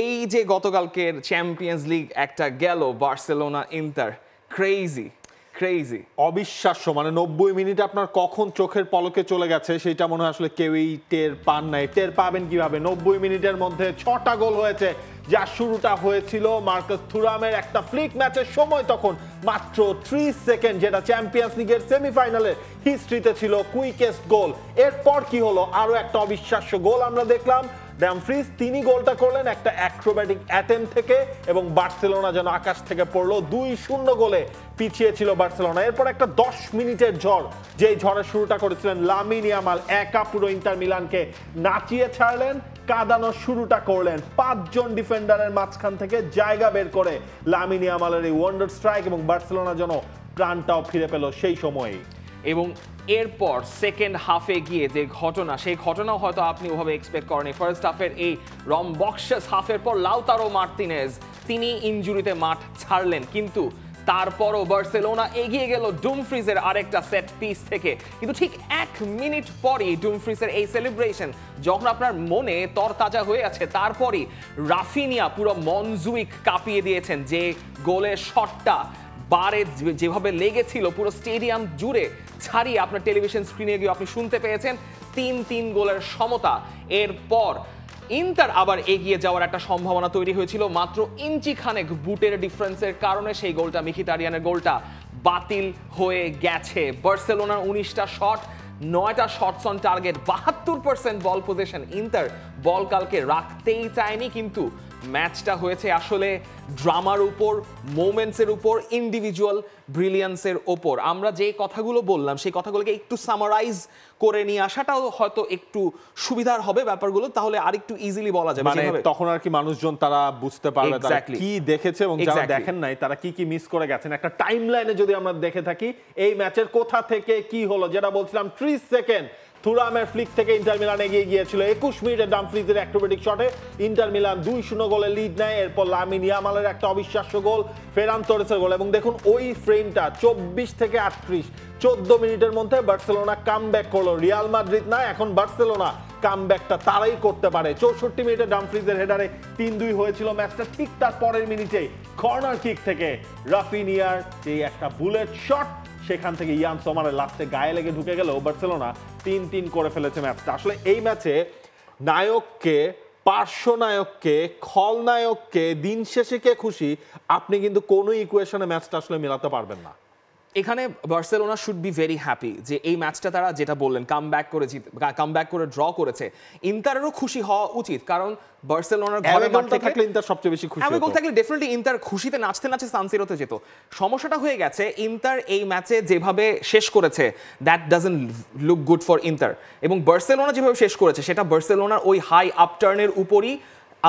এই যে গতকালকের চ্যাম্পিয়ন্স লিগ একটা গেল বার্সেলোনা ইন্টার, ক্রেজি ক্রেজি, অবিশ্বাস্য। মানে 90 মিনিট আপনার কখন চোখের পলকে চলে গেছে সেটা মনে হয় আসলে কেউই টের পান নাই। টের পাবেন কিভাবে? 90 মিনিটের মধ্যে 6টা গোল হয়েছে, যার শুরুটা হয়েছিল মার্কাস থুরামের একটা ফ্লিক ম্যাচের সময়, তখন মাত্র 30 সেকেন্ড, যেটা চ্যাম্পিয়ন্স লিগের সেমিফাইনালের হিস্ট্রিতে ছিল কুইকেস্ট গোল। এরপর কি হলো? আরো একটা অবিশ্বাস্য গোল আমরা দেখলাম। ড্যামফ্রিজ তিনি গোলটা করলেন একটা অ্যাক্রোব্যাটিক অ্যাটেম্প থেকে, এবং বার্সেলোনা যেন আকাশ থেকে পড়লো। 2-0 গোলে পিছিয়ে ছিল বার্সেলোনা। এরপর একটা 10 মিনিটের ঝড়, যেই ঝড়ের শুরুটা করেছিলেন লামিন ইয়ামাল, একা পুরো ইন্টার মিলানকে নাচিয়ে ছাড়লেন, কাঁদানোর শুরুটা করলেন। 5 জন ডিফেন্ডারের মাঝখান থেকে জায়গা বের করে লামিন ইয়ামালের এই ওয়ান্ডার স্ট্রাইক, এবং বার্সেলোনা যেন প্রাণটাও ফিরে পেল সেই সময়েই। এবং এরপর সেকেন্ড হাফে গিয়ে যে ঘটনা, সেই ঘটনাও হয়তো আপনি ওভাবে এক্সপেক্ট করেনি। ফার্স্ট হাফের এই রমবক্সাস হাফের পর লাউতারো মার্তিনেজ তিনি ইনজুরিতে মাঠ ছাড়লেন, কিন্তু তারপরও বার্সেলোনা এগিয়ে গেল ডুমফ্রিজের আরেকটা সেট পিস থেকে। কিন্তু ঠিক 1 মিনিট পরই ডুমফ্রিজের এই সেলিব্রেশন যখন আপনার মনে তরতাজা হয়ে আছে, তারপরই রাফিনিয়া পুরো মনজুইক কাঁপিয়ে দিয়েছেন। যে গোলের শটটা বারে যেভাবে লেগেছিল পুরো স্টেডিয়াম জুড়ে ছাড়িয়ে আপনার টেলিভিশন স্ক্রিনে গিয়ে আপনি শুনতে পেয়েছেন 3-3 গোলের সমতা। এরপর ইন্টার আবার এগিয়ে যাওয়ার একটা সম্ভাবনা তৈরি হয়েছিল, মাত্র ইঞ্চি খানেক বুটের ডিফারেন্সের কারণে সেই গোলটা, মিখিতারিয়ানের গোলটা বাতিল হয়ে গেছে। বার্সেলোনার 19টা শট, 9টা shots on target, 72% ball possession. Inter ball কালকে রাখতেই চায়নি, কিন্তু ম্যাচটা হয়েছে আসলে ড্রামার উপর, মোমেন্টসের উপর, ইন্ডিভিজুয়াল ব্রিলিয়ান্সের ওপর। আমরা যে কথাগুলো বললাম সেই কথাগুলোকে একটু সামারাইজ করে নিয়ে আসাটাও হয়তো একটু সুবিধার হবে ব্যাপারগুলো, তাহলে আরেকটু ইজিলি বলা যাবে। মানে তখন আর কি মানুষজন তারা বুঝতে পারবে তারা কি দেখেছে এবং যারা দেখেন নাই তারা কি কি মিস করে গেছেন। একটা টাইমলাইনে যদি আমরা দেখে থাকি এই ম্যাচের কোথা থেকে কি হলো, যেটা বলছিলাম 30 সেকেন্ড থুরামের ফ্লিক থেকে ইন্টার মিলান এগিয়ে গিয়েছিল। 21 মিনিটে ডামফ্রিজের অ্যাক্রোব্যাটিক শটে ইন্টার মিলান 2-0 গোলে লিড নেয়। এরপর লামিন ইয়ামালের একটা অবিশ্বাস্য গোল, ফেরান তোরেসের গোল, এবং দেখুন ওই ফ্রেমটা 24 থেকে 38, 14 মিনিটের মধ্যে বার্সেলোনা কামব্যাক করলো। রিয়াল মাদ্রিদ না, এখন বার্সেলোনা কামব্যাকটা তারাই করতে পারে। 64 মিনিটে ডামফ্রিজের হেডারে 3-2 হয়েছিল ম্যাচটা। ঠিক তার পরের মিনিটে কর্নার কিক থেকে রাফিনিয়ার যে একটা বুলেট শট, সেখান থেকে ইয়ান সোমারের লাস্টে গায়ে লেগে ঢুকে গেল, বার্সেলোনা 3-3 করে ফেলেছে ম্যাচটা। আসলে এই ম্যাচে নায়ককে, পার্শ্বনায়ককে, খলনায়ককে, দিন শেষে কে খুশি, আপনি কিন্তু কোনো ইকুয়েশনে ম্যাচটা আসলে মেলাতে পারবেন না। এখানে Barcelona should be very happy যে এই ম্যাচটা তারা, যেটা বললেন, কামব্যাক করে ড্র করেছে। ইন্টারেরও খুশি হওয়া উচিত, কারণ বার্সেলোনার ঘরে মাঠে থাকলে ইন্টার সবচেয়ে বেশি খুশি হতো। গোল থাকলে ডেফিনেটলি ইন্টার খুশিতে নাচতে নাচতে সান সিরোতে যেত। সমস্যাটা হয়ে গেছে ইন্টার এই ম্যাচে যেভাবে শেষ করেছে, that doesn't look good for inter. এবং বার্সেলোনা যেভাবে শেষ করেছে সেটা বার্সেলোনার ওই হাই আপটার্নের উপরই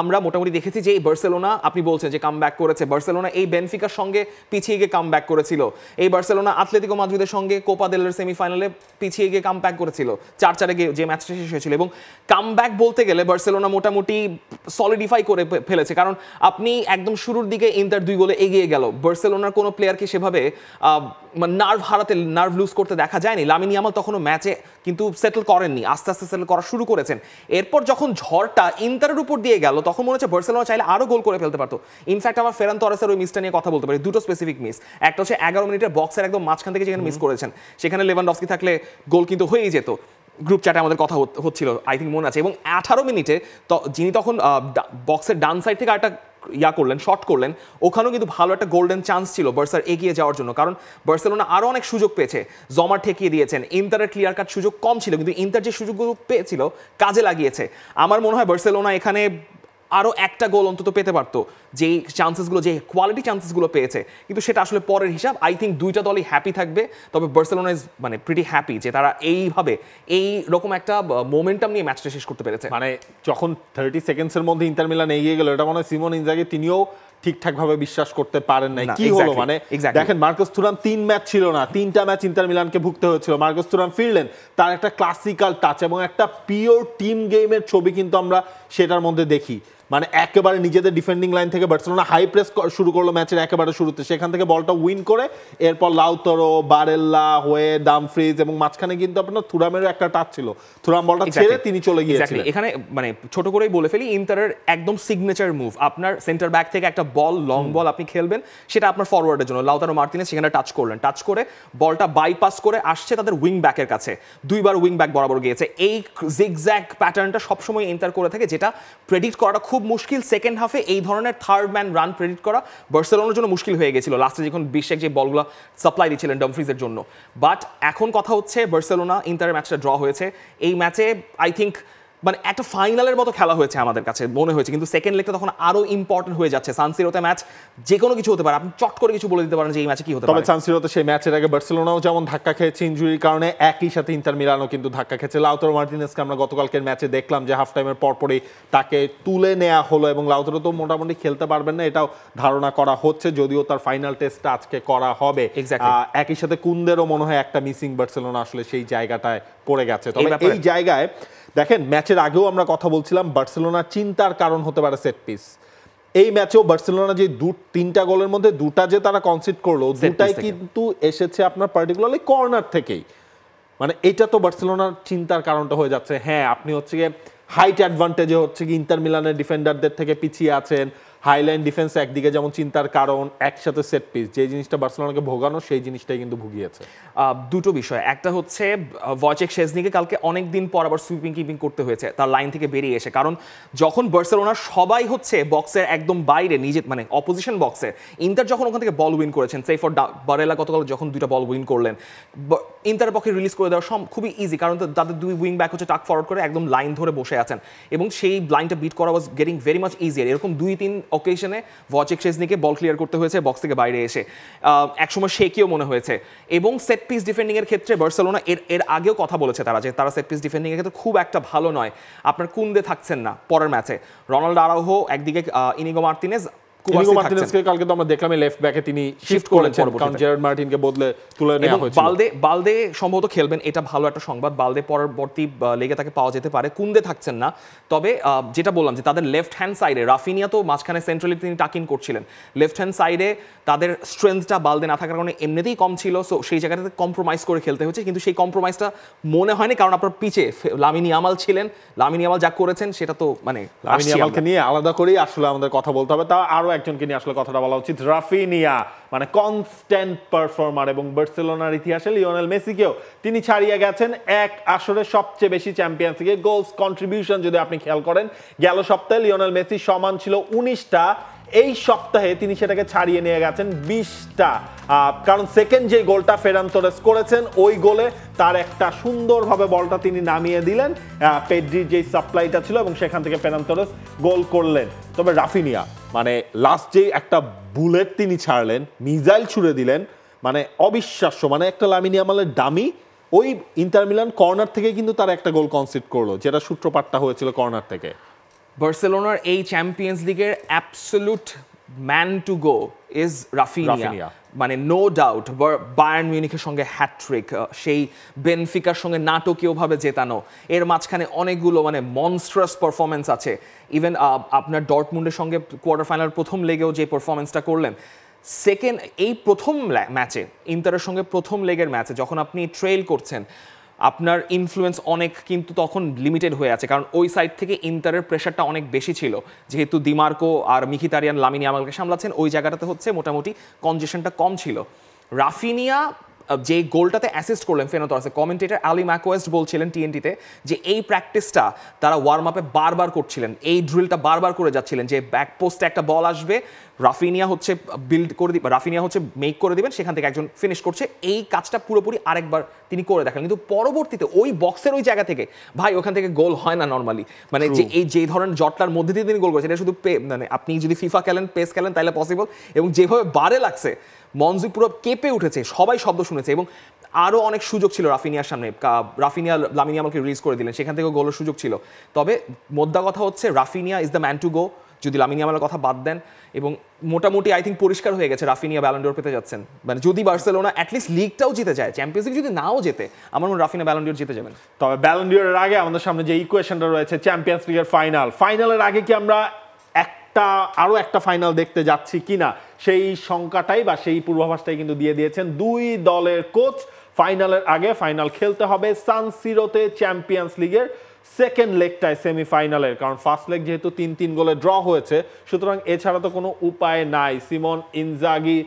আমরা মোটামুটি দেখেছি যে এই বার্সেলোনা, আপনি বলছেন যে কামব্যাক করেছে, বার্সেলোনা এই বেনফিকার সঙ্গে পিছিয়ে গিয়ে কামব্যাক করেছিল, এই বার্সেলোনা আতলেতিকো মাদ্রিদের সঙ্গে কোপা দেল রের সেমিফাইনালে পিছিয়ে গিয়ে কামব্যাক করেছিল 4-4 যে ম্যাচটা শেষ হয়েছিল। এবং কামব্যাক বলতে গেলে বার্সেলোনা মোটামুটি সলিডিফাই করে ফেলেছে, কারণ আপনি একদম শুরুর দিকে ইন্টার 2 গোলে এগিয়ে গেল, বার্সেলোনার কোনো প্লেয়ারকে সেভাবে নার্ভ লুজ করতে দেখা যায়নি। লামিন ইয়ামাল তখনও ম্যাচে কিন্তু সেটেল করেননি, আস্তে আস্তে সেটেল করা শুরু করেছেন। এরপর যখন ঝড়টা ইন্টারের উপর দিয়ে গেল, তখন মনে হচ্ছে বার্সেলোনা চাইলে আরো গোল করে ফেলতে পারতো। ইনফ্যাক্ট আমার ফেরান তোরেসের ওই মিসটা নিয়ে কথা বলতে পারি, দুটো স্পেসিফিক মিস। একটা হচ্ছে 11 মিনিটের বক্সের একদম মাঝখান থেকে যেখানে মিস করেছেন, সেখানে লেভানডস্কি থাকলে গোল কিন্তু হয়েই যেত। গ্রুপ চ্যাটে আমাদের কথা হচ্ছিল, আই থিঙ্ক মনে আছে। এবং 18 মিনিটে যিনি তখন বক্সের ডান সাইড থেকে একটা শট করলেন, ওখানেও কিন্তু ভালো একটা গোল্ডেন চান্স ছিল বার্সার এগিয়ে যাওয়ার জন্য, কারণ বার্সেলোনা আরো অনেক সুযোগ পেয়েছে, জমার ঠেকিয়ে দিয়েছেন। ইন্টারের ক্লিয়ার কাট সুযোগ কম ছিল, কিন্তু ইন্টার যে সুযোগগুলো পেয়েছিল কাজে লাগিয়েছে। আমার মনে হয় বার্সেলোনা এখানে আরো একটা গোল অন্তত পেতে পারতো, যেই চান্সেসগুলো, যে কোয়ালিটি চান্সেসগুলো পেয়েছে, কিন্তু সেটা আসলে পরের হিসাব। আই থিঙ্ক দুইটা দলই হ্যাপি থাকবে, তবে বার্সেলোনা ইজ মানে প্রিটি হ্যাপি যে তারা এইভাবে এই রকম একটা মোমেন্টাম নিয়ে ম্যাচটা শেষ করতে পেরেছে। মানে যখন 30 সেকেন্ডসের মধ্যে ইন্টার মিলান এগিয়ে গেল, এটা মনে হয় সিমন ইনজাগি তিনিও ঠিকঠাকভাবে বিশ্বাস করতে পারেন নাই। কি হলো মানে দেখেন, মার্কাস থুরাম 3 ম্যাচ ছিল না, 3টা ম্যাচ ইন্টার মিলানকে ভুগতে হয়েছিল। মার্কাস থুরাম ফিরলেন, তার একটা ক্লাসিক্যাল টাচ এবং একটা পিওর টিম গেমের ছবি কিন্তু আমরা সেটার মধ্যে দেখি। মানে একেবারে নিজেদের ডিফেন্ডিং লাইন থেকে বার্সেলোনা হাই প্রেস শুরু করলো ম্যাচের একেবারে শুরুতে, সেখান থেকে বলটা উইন করে এরপর লাউতারো, বারেল্লা হয়ে ডামফ্রিজ এবং মাঝখানে কিন্তু আপনার থুরামেরও একটা টাচ ছিল, থুরাম বলটা ছেড়ে তিনি চলে গিয়েছিলেন। এখানে মানে ছোট করেই বলে ফেলি, ইন্টারের একদম সিগনেচার মুভ, আপনার সেন্টার ব্যাক থেকে একটা বল, লং বল আপনি খেলবেন, সেটা আপনার ফরওয়ার্ডের জন্য লাউতারো মার্টিনেজ সেখানে টাচ করলেন, টাচ করে বলটা বাইপাস করে আসছে তাদের উইং ব্যাকের কাছে, দুইবার উইং ব্যাক বরাবর গিয়েছে। এই জিগজ্যাগ প্যাটার্নটা সবসময় ইন্টার করে থাকে, যেটা প্রেডিক্ট করাটা খুব মুশকিল। সেকেন্ড হাফে এই ধরনের থার্ড ম্যান রান প্রেডিক্ট করা বার্সেলোনার জন্য মুশকিল হয়ে গেছিল লাস্টে যখন বিশেক যে বলগুলো সাপ্লাই দিচ্ছিলেন ডামফ্রিজের জন্য। বাট এখন কথা হচ্ছে বার্সেলোনা ইন্টারের ম্যাচটা ড্র হয়েছে, এই ম্যাচে আই থিঙ্ক মানে একটা ফাইনালের মতো খেলা হয়েছে আমাদের কাছে মনে হয়েছে, কিন্তু সেকেন্ড লেগটা তখন আরো ইম্পর্টেন্ট হয়ে যাচ্ছে। সান সিরোতে ম্যাচ যে কোনো কিছু হতে পারে, আপনি চট করে কিছু বলে দিতে পারেন যে এই ম্যাচে কি হতে পারে। তবে সান সিরোতে সেই ম্যাচের আগে বার্সেলোনাও যেমন ধাক্কা খেয়েছে ইনজুরির কারণে, একই সাথে ইন্টার মিলানও কিন্তু ধাক্কা খেয়েছে। লাউতারো মার্টিনেজকে আমরা গতকালকের ম্যাচে দেখলাম যে হাফ টাইমের পরপরই তাকে তুলে নেওয়া হলো, এবং লাউতারো তো মোটামুটি খেলতে পারবেন না এটাও ধারণা করা হচ্ছে, যদিও তার ফাইনাল টেস্টটা আজকে করা হবে। একই সাথে কুন্দেরও মনে হয় একটা মিসিং বার্সেলোনা আসলে সেই জায়গাটায় পড়ে গেছে। তবে এই জায়গায় দেখেন ম্যাচের আগেও আমরা কথা বলছিলাম বার্সেলোনার চিন্তার কারণ হতে পারে সেট পিস। এই ম্যাচেও বার্সেলোনা যে তিনটা গোলের মধ্যে দুটা যে তারা কনসিড করলো, দুটাই কিন্তু এসেছে আপনার পার্টিকুলারলি কর্নার থেকেই। মানে এটা তো বার্সেলোনার চিন্তার কারণটা হয়ে যাচ্ছে। হ্যাঁ, আপনি হচ্ছে গিয়ে হাইট অ্যাডভান্টেজে হচ্ছে কি ইন্টার মিলানের ডিফেন্ডারদের থেকে পিছিয়ে আছেন, হাইলাইন ডিফেন্স একদিকে যেমন চিন্তার কারণ, একসাথে সেট পিস যে জিনিসটা বার্সেলোনাকে ভোগানো সেই জিনিসটাই কিন্তু ভুগিয়েছে। দুটো বিষয়, একটা হচ্ছে ভয়েচেক শেজনিকে কালকে অনেক দিন পর আবার সুইপিং কিপিং করতে হয়েছে তার লাইন থেকে বেরিয়ে এসে, কারণ যখন বার্সেলোনার সবাই হচ্ছে বক্সের একদম বাইরে নিজে মানে অপোজিশন বক্সে, ইন্টার যখন ওখান থেকে বল উইন করেছেন, সেই ফর বারেলা গতকাল যখন দুইটা বল উইন করলেন, ইন্টারের পক্ষে রিলিজ করে দেওয়া খুবই ইজি, কারণ তাদের দুই উইং ব্যাক হচ্ছে টাক ফরওয়ার্ড করে একদম লাইন ধরে বসে আছেন, এবং সেই লাইনটা বিট করা was getting very much easier. এরকম 2-3 অকেশনে ভয়েচেক শেজনিকে বল ক্লিয়ার করতে হয়েছে বক্স থেকে বাইরে এসে, একসময় শেকিও মনে হয়েছে। এবং সেট পিস ডিফেন্ডিং এর ক্ষেত্রে বার্সেলোনা এর আগেও কথা বলেছে তারা যে তারা সেট পিস ডিফেন্ডিং এর ক্ষেত্রে খুব একটা ভালো নয়। আপনার কুন্দে থাকছেন না পরের ম্যাচে, রোনাল্ডো আরাউহো একদিকে, ইনিগো মার্টিনেজ, কালকে তো আমরা দেখলাম লেফট ব্যাকে তিনি শিফট করেছেন কারণ জেরার্ড মার্টিনকে বদলে তুলে নেওয়া হয়েছিল। বালদে সম্ভবত খেলবেন, এটা ভালো একটা সংবাদ। বালদে পরবর্তী লেগে তাকে পাওয়া যেতে পারে, কুন্দে থাকছেন না। তবে যেটা বললাম যে তাদের লেফট হ্যান্ড সাইডে রাফিনিয়া তো মাঝখানে সেন্ট্রালি তিনি টাক ইন করছিলেন, লেফট হ্যান্ড সাইডে তাদের স্ট্রেংথটা বালদে না থাকার কারণে এমনিতেই কম ছিল, সো সেই জায়গাটাতে কম্প্রোমাইজ করে খেলতে হয়েছে। কিন্তু সেই কম্প্রোমাইজটা মনে হয়নি, কারণ আপনার পিছে লামিন ইয়ামাল ছিলেন, লামিন ইয়ামাল যা করেছেন সেটা তো মানে লামিন ইয়ামালকে নিয়ে আলাদা করেই আসলে আমাদের কথা বলতে হবে। তা আরো একজনকে নিয়ে আসলে কথাটা বলা উচিত, রাফিনিয়া, মানে কনস্ট্যান্ট পারফর্মার, এবং বার্সেলোনার ইতিহাসে লিওনেল মেসিকেও তিনি ছাড়িয়ে গেছেন এক আসরে সবচেয়ে বেশি চ্যাম্পিয়ন্স লিগে গোলস কন্ট্রিবিউশন। যদি আপনি খেয়াল করেন গেল সপ্তাহে লিওনেল মেসি সমান ছিল 19টা, এই সপ্তাহে তিনি সেটাকে ছাড়িয়ে নিয়ে গেছেন 20টা, কারণ সেকেন্ড যে গোলটা ফেরান তোরেস করেছেন ওই গোলে তার একটা সুন্দরভাবে বলটা তিনি নামিয়ে দিলেন, পেড্রির যে সাপ্লাইটা ছিল, এবং সেখান থেকে ফেরান তোরেস গোল করলেন। তবে রাফিনিয়া মানে লাস্ট যে একটা বুলেট তিনি ছাড়লেন, মিসাইল ছুড়ে দিলেন, মানে অবিশ্বাস্য। মানে একটা লামিন ইয়ামালের ডামি ওই ইন্টার মিলান কর্নার থেকে কিন্তু তার একটা গোল কনসিড করলো, যেটা সূত্রপাতটা হয়েছিল কর্নার থেকে। বার্সেলোনার এই চ্যাম্পিয়ন্স লিগের absolute man to go is Raphinha, মানে নো ডাউট। বায়ার্ন মিউনিখের সঙ্গে হ্যাটট্রিক, সেই বেনফিকার সঙ্গে নাটকীয়ভাবে জেতানো, এর মাঝখানে অনেকগুলো মানে মনস্ট্রাস পারফরমেন্স আছে। ইভেন আপনার ডর্টমুন্ডের সঙ্গে কোয়ার্টার ফাইনাল প্রথম লেগেও যে পারফরমেন্সটা করলেন, সেকেন্ড এই প্রথম ম্যাচে ইন্টারের সঙ্গে প্রথম লেগের ম্যাচে যখন আপনি ট্রেল করছেন, আপনার ইনফ্লুয়েন্স অনেক কিন্তু তখন লিমিটেড হয়ে আছে, কারণ ওই সাইড থেকে ইন্টারের প্রেশারটা অনেক বেশি ছিল, যেহেতু দিমার্কো আর মিখিতারিয়ান লামিন ইয়ামালকে সামলাচ্ছেন, ওই জায়গাটাতে হচ্ছে মোটামুটি কনজেশনটা কম ছিল। রাফিনিয়া যে গোলটাতে অ্যাসিস্ট করলেন ফেরান তোরেসে, কমেন্টেটর আলি ম্যাকওয়েস্ট বলছিলেন টিএনটিতে যে এই প্র্যাকটিসটা তারা ওয়ার্ম আপে বারবার করছিলেন, এই ড্রিলটা বারবার করে যাচ্ছিলেন যে ব্যাক পোস্টে একটা বল আসবে, রাফিনিয়া হচ্ছে বিল্ড করে দিবে, রাফিনিয়া হচ্ছে মেক করে দিবেন, সেখান থেকে একজন ফিনিশ করছে, এই কাজটা পুরোপুরি আরেকবার তিনি করে দেখালেন। কিন্তু পরবর্তীতে ওই বক্সের ওই জায়গা থেকে ভাই ওখান থেকে গোল হয় না নর্মালি, মানে যে এই যে ধরনের জটলার মধ্যে দিয়ে তিনি গোল করেছেন, এটা শুধু মানে আপনি যদি ফিফা খেলেন, পেস খেলেন তাহলে পসিবল। এবং যেভাবে বারে লাগছে, মনজু পুরো কেঁপে উঠেছে, সবাই শব্দ শুনেছে, এবং আরও অনেক সুযোগ ছিল রাফিনিয়ার সামনে। রাফিনিয়া লামিন ইয়ামালকে রিলিজ করে দিলেন, সেখান থেকেও গোলের সুযোগ ছিল। তবে মোদ্দা কথা হচ্ছে Raphinha is the man to go, যদি লামিন ইয়ামালের কথা বাদ দেন। এবং মোটামুটি আই থিঙ্ক পরিষ্কার হয়ে গেছে রাফিনিয়া ব্যালন ডি অর পেতে যাচ্ছেন। মানে যদি বার্সেলোনা অ্যাটলিস্ট লিগটাও জিতে যায়, চ্যাম্পিয়ন্স লিগ যদি নাও জেতে, আমার মনে হয় রাফিনিয়া ব্যালন ডি অর জিতে যাবেন। তবে ব্যালন ডি অরের আগে আমাদের সামনে যে ইকুয়েশনটা রয়েছে চ্যাম্পিয়ন্স লিগের ফাইনালের আগে কি আমরা আরো একটা ফাইনাল দেখতে যাচ্ছি কিনা সেই সংখ্যাটাই বা সেই পূর্বাভাসটাই কিন্তু দিয়ে দিয়েছেন দুই দলের কোচ। ফাইনালের আগে ফাইনাল খেলতে হবে সান সিরোতে চ্যাম্পিয়ন্স লিগের সেকেন্ড লেগটায় সেমিফাইনালের, কারণ ফার্স্ট লেগ যেহেতু 3-3 গোলে ড্র হয়েছে, সুতরাং এছাড়া তো কোনো উপায় নাই। সিমন ইনজাগি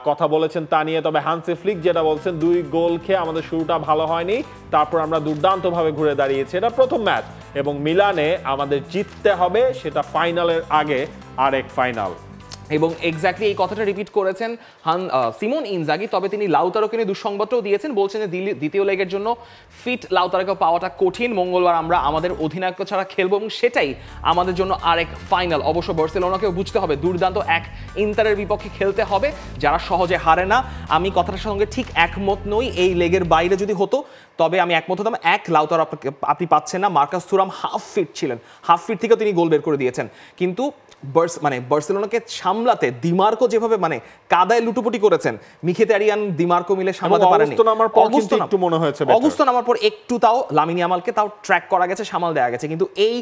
কথা বলেছেন তা নিয়ে, তবে হান্সি ফ্লিক যেটা বলছেন 2 গোল খেয়ে আমাদের শুরুটা ভালো হয়নি, তারপর আমরা দুর্দান্তভাবে ঘুরে দাঁড়িয়েছি। এটা প্রথম ম্যাচ এবং মিলানে আমাদের জিততে হবে, সেটা ফাইনালের আগে আরেক ফাইনাল। এবং এক্স্যাক্টলি এই কথাটা রিপিট করেছেন সিমন ইনজাগি। তবে তিনি লাউতারোকে নিয়ে দুঃসংবাদটাও দিয়েছেন, বলছেন যে দ্বিতীয় লেগের জন্য ফিট লাউতারোকে পাওয়াটা কঠিন। মঙ্গলবার আমরা আমাদের অধিনায়ক ছাড়া খেলবো এবং সেটাই আমাদের জন্য আরেক ফাইনাল। অবশ্য বার্সেলোনাকেও বুঝতে হবে দুর্দান্ত এক ইন্টারের বিপক্ষে খেলতে হবে, যারা সহজে হারে না। আমি কথাটার সঙ্গে ঠিক একমত নই, এই লেগের বাইরে যদি হতো তবে আমি একমত হতাম। লাউতারো আপনি পাচ্ছেন না, মার্কাস থুরাম হাফ ফিট ছিলেন, হাফ ফিট থেকেও তিনি গোল বের করে দিয়েছেন। কিন্তু বার্সেলোনাকে সামলাতে দিমার্কো যেভাবে কাদায় লুটোপুটি করেছেন, মিখিতারিয়ান দিমার্কো মিলে সামলাতে পারেনি। অগুস্তো নামার পর একটু তাও লামিন ইয়ামালকে তাও ট্র্যাক করা গেছে, সামাল দেওয়া গেছে। কিন্তু এই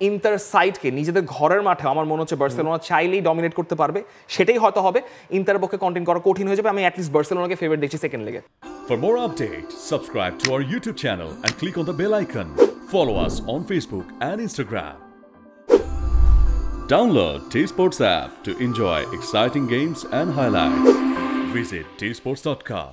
ইন্টার সাইডকে নিজেদের ঘরের মাঠে আমার মনে হচ্ছে বার্সেলোনা চাইলেই ডমিনেট করতে পারবে, সেটাই হয়তো হবে। ইন্টারের পক্ষে কন্টেন্ট করা কঠিন হয়ে যাবে। আমি অ্যাটলিস্ট বার্সেলোনাকে ফেভারিট দেখছি সেকেন্ড লেগে। For more updates, subscribe to our YouTube channel and click on the bell icon. Follow us on Facebook and Instagram. Download T-Sports app to enjoy exciting games and highlights. Visit tsports.com.